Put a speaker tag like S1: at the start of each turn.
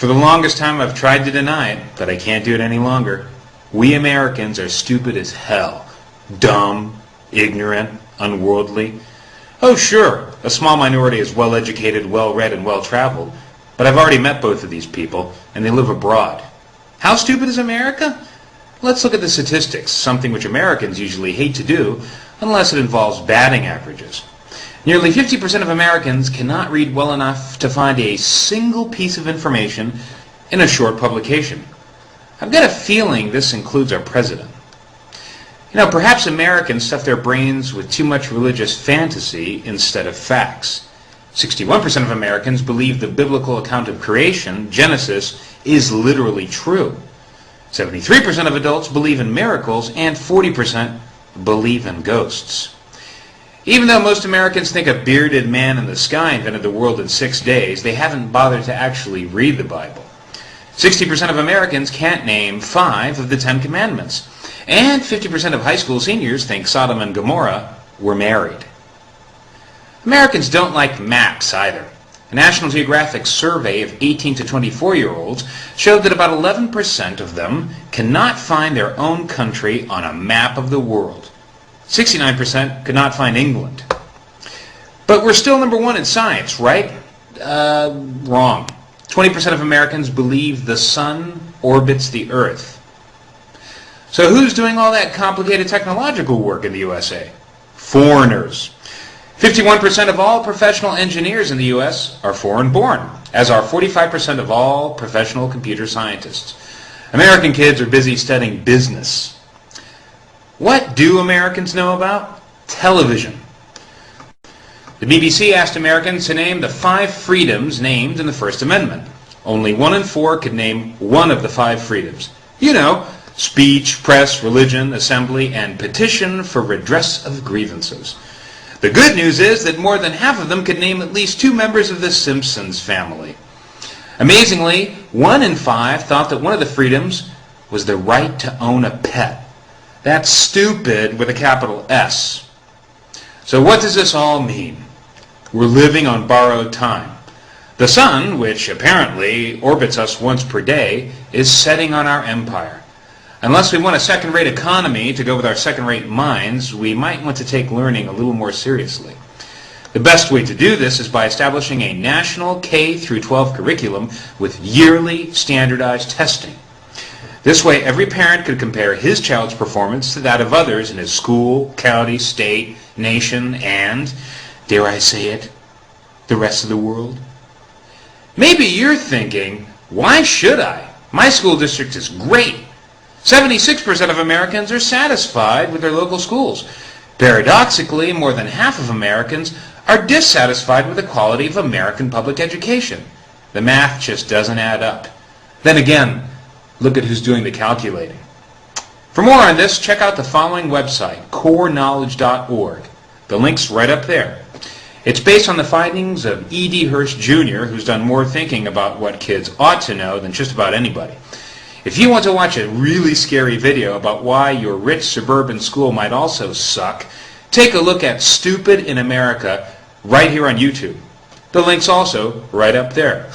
S1: For the longest time I've tried to deny it, but I can't do it any longer. We Americans are stupid as hell. Dumb, ignorant, unworldly. Oh sure, a small minority is well-educated, well-read, and well-traveled, but I've already met both of these people, and they live abroad. How stupid is America? Let's look at the statistics, something which Americans usually hate to do, unless it involves batting averages. Nearly 50% of Americans cannot read well enough to find a single piece of information in a short publication. I've got a feeling this includes our president. You know, perhaps Americans stuff their brains with too much religious fantasy instead of facts. 61% of Americans believe the biblical account of creation, Genesis, is literally true. 73% of adults believe in miracles, and 40% believe in ghosts. Even though most Americans think a bearded man in the sky invented the world in 6 days, they haven't bothered to actually read the Bible. 60% of Americans can't name 5 of the 10 Commandments. And 50% of high school seniors think Sodom and Gomorrah were married. Americans don't like maps either. A National Geographic survey of 18 to 24-year-olds showed that about 11% of them cannot find their own country on a map of the world. 69% could not find England. But we're still number 1 in science, right? Wrong. 20% of Americans believe the sun orbits the earth. So who's doing all that complicated technological work in the USA? Foreigners. 51% of all professional engineers in the U.S. are foreign-born, as are 45% of all professional computer scientists. American kids are busy studying business. What do Americans know about? Television. The BBC asked Americans to name the 5 freedoms named in the First Amendment. Only 1 in 4 could name one of the 5 freedoms. You know, speech, press, religion, assembly, and petition for redress of grievances. The good news is that more than half of them could name at least 2 members of the Simpsons family. Amazingly, 1 in 5 thought that one of the freedoms was the right to own a pet. That's stupid with a capital S. So what does this all mean? We're living on borrowed time. The sun, which apparently orbits us once per day, is setting on our empire. Unless we want a second-rate economy to go with our second-rate minds, we might want to take learning a little more seriously. The best way to do this is by establishing a national K-12 curriculum with yearly standardized testing. This way, every parent could compare his child's performance to that of others in his school, county, state, nation, and, dare I say it, the rest of the world. Maybe you're thinking, why should I? My school district is great. 76% of Americans are satisfied with their local schools. Paradoxically, more than half of Americans are dissatisfied with the quality of American public education. The math just doesn't add up. Then again, look at who's doing the calculating. For more on this, check out the following website, coreknowledge.org. The link's right up there. It's based on the findings of E.D. Hirsch Jr., who's done more thinking about what kids ought to know than just about anybody. If you want to watch a really scary video about why your rich suburban school might also suck, take a look at Stupid in America right here on YouTube. The link's also right up there.